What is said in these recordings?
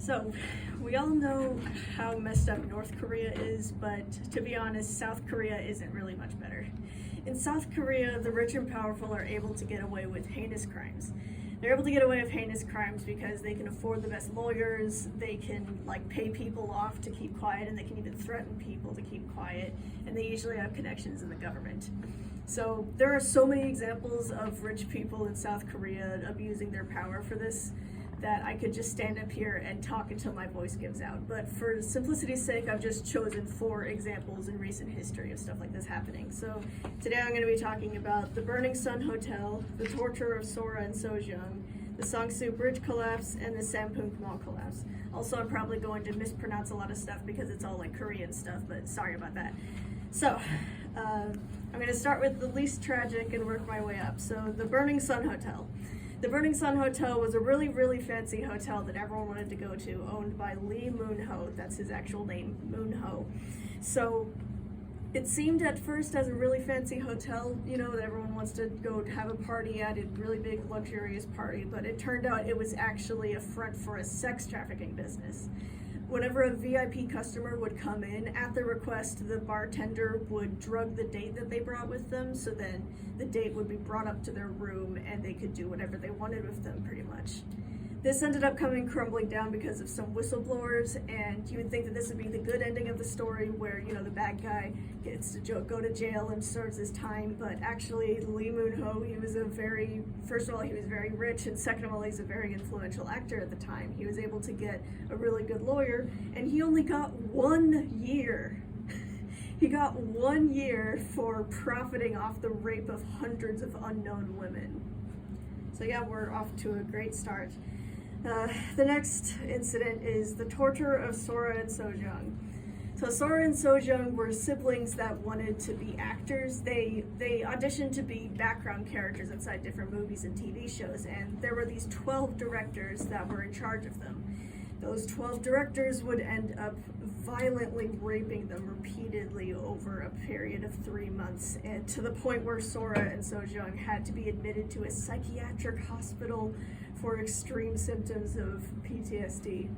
So, we all know how messed up North Korea is, but to be honest, South Korea isn't really much better. In South Korea, the rich and powerful are able to get away with heinous crimes. They're able to get away with heinous crimes because they can afford the best lawyers, they can pay people off to keep quiet, and they can even threaten people to keep quiet, and they usually have connections in the government. So there are so many examples of rich people in South Korea abusing their power for this that I could just stand up here and talk until my voice gives out. But for simplicity's sake, I've just chosen 4 examples in recent history of stuff like this happening. So today I'm going to be talking about the Burning Sun Hotel, the torture of Sora and Sojung, the Sangsu Bridge collapse, and the Sampung Mall collapse. Also, I'm probably going to mispronounce a lot of stuff because it's all Korean stuff, but sorry about that. So, I'm going to start with the least tragic and work my way up. So, the Burning Sun Hotel. The Burning Sun Hotel was a really, really fancy hotel that everyone wanted to go to, owned by Lee Moon-ho. That's his actual name, Moon-ho. So, it seemed at first as a really fancy hotel, that everyone wants to go have a party at, a really big, luxurious party, but it turned out it was actually a front for a sex trafficking business. Whenever a VIP customer would come in, at their request, the bartender would drug the date that they brought with them, so then the date would be brought up to their room and they could do whatever they wanted with them, pretty much. This ended up crumbling down because of some whistleblowers, and you would think that this would be the good ending of the story where, the bad guy gets to go to jail and serves his time, but actually Lee Moon-ho, first of all, he was very rich, and second of all, he's a very influential actor at the time. He was able to get a really good lawyer, and he only got 1 year. He got 1 year for profiting off the rape of hundreds of unknown women. So yeah, we're off to a great start. The next incident is the torture of Sora and Sojung. So Sora and Sojung were siblings that wanted to be actors. They auditioned to be background characters inside different movies and TV shows, and there were these 12 directors that were in charge of them. Those 12 directors would end up violently raping them repeatedly over a period of 3 months, and to the point where Sora and Sojung had to be admitted to a psychiatric hospital for extreme symptoms of PTSD.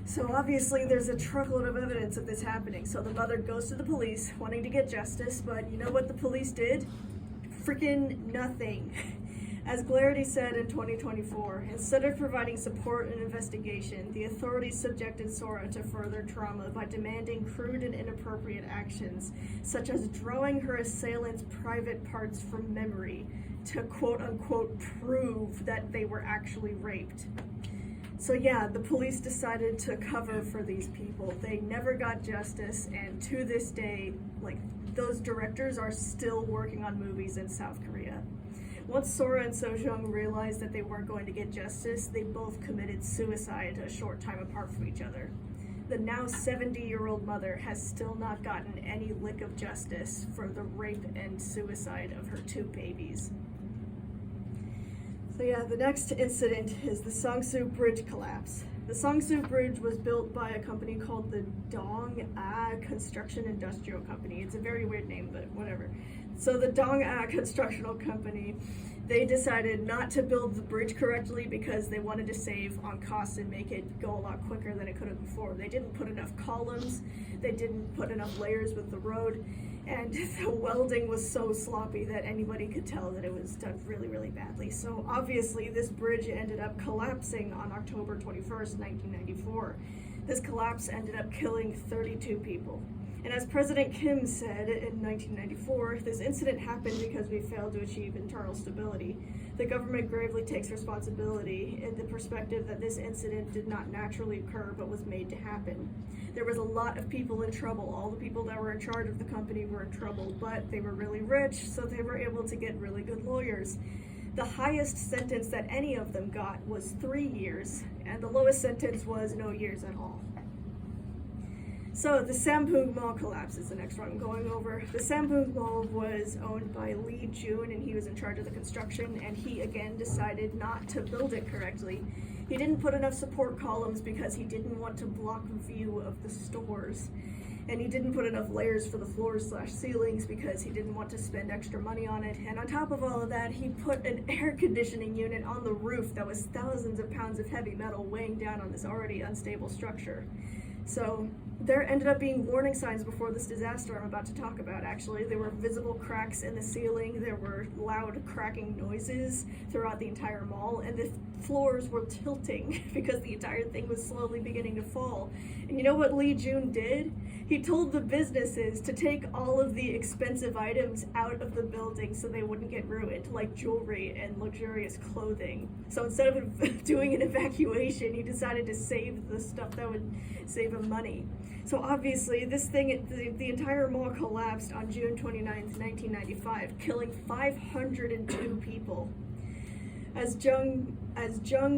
So obviously there's a truckload of evidence of this happening. So the mother goes to the police wanting to get justice, but you know what the police did? Freaking nothing. As Glarity said in 2024, instead of providing support and investigation, the authorities subjected Sora to further trauma by demanding crude and inappropriate actions, such as drawing her assailant's private parts from memory to quote-unquote prove that they were actually raped. So yeah, the police decided to cover for these people. They never got justice, and to this day, those directors are still working on movies in South Korea. Once Sora and Sojung realized that they weren't going to get justice, they both committed suicide a short time apart from each other. The now 70-year-old mother has still not gotten any lick of justice for the rape and suicide of her 2 babies. So yeah, the next incident is the Sangsu Bridge collapse. The Sangsu Bridge was built by a company called the Dong-A Construction Industrial Company. It's a very weird name, but whatever. So the Dong-A Constructional Company, they decided not to build the bridge correctly because they wanted to save on costs and make it go a lot quicker than it could have before. They didn't put enough columns, they didn't put enough layers with the road, and the welding was so sloppy that anybody could tell that it was done really, really badly. So obviously this bridge ended up collapsing on October 21st, 1994. This collapse ended up killing 32 people. And as President Kim said in 1994, this incident happened because we failed to achieve internal stability. The government gravely takes responsibility in the perspective that this incident did not naturally occur but was made to happen. There was a lot of people in trouble. All the people that were in charge of the company were in trouble, but they were really rich, so they were able to get really good lawyers. The highest sentence that any of them got was 3 years, and the lowest sentence was no years at all. So the Sampung Mall collapse is the next one I'm going over. The Sampung Mall was owned by Lee Jun, and he was in charge of the construction, and he again decided not to build it correctly. He didn't put enough support columns because he didn't want to block view of the stores. And he didn't put enough layers for the floors / ceilings because he didn't want to spend extra money on it. And on top of all of that, he put an air conditioning unit on the roof that was thousands of pounds of heavy metal weighing down on this already unstable structure. So there ended up being warning signs before this disaster I'm about to talk about, actually. There were visible cracks in the ceiling, there were loud cracking noises throughout the entire mall, and the floors were tilting because the entire thing was slowly beginning to fall. And you know what Lee Jun did? He told the businesses to take all of the expensive items out of the building so they wouldn't get ruined, like jewelry and luxurious clothing. So instead of doing an evacuation, he decided to save the stuff that would save him money. So obviously, this thing, the entire mall collapsed on June 29th, 1995, killing 502 people. As Jung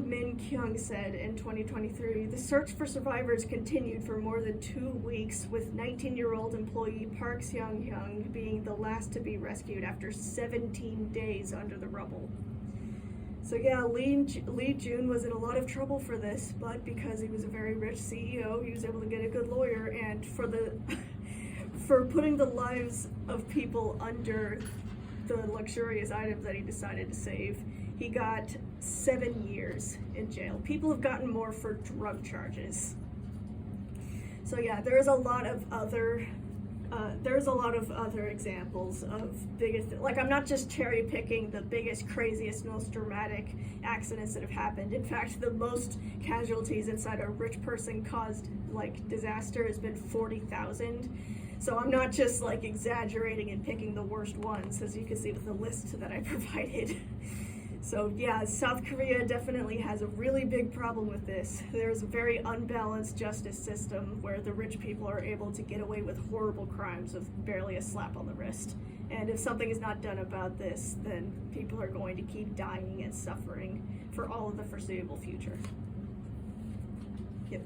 Min Kyung said in 2023, the search for survivors continued for more than 2 weeks, with 19-year-old employee Park Seong-hyung being the last to be rescued after 17 days under the rubble. So yeah, Lee Jun was in a lot of trouble for this, but because he was a very rich CEO, he was able to get a good lawyer, and for putting the lives of people under the luxurious items that he decided to save, he got 7 years in jail. People have gotten more for drug charges. So yeah, there's a lot of other examples of biggest, like, I'm not just cherry picking the biggest, craziest, most dramatic accidents that have happened. In fact, the most casualties inside a rich person caused disaster has been 40,000. So I'm not just exaggerating and picking the worst ones, as you can see with the list that I provided. So yeah, South Korea definitely has a really big problem with this. There's a very unbalanced justice system where the rich people are able to get away with horrible crimes with barely a slap on the wrist. And if something is not done about this, then people are going to keep dying and suffering for all of the foreseeable future. Yep.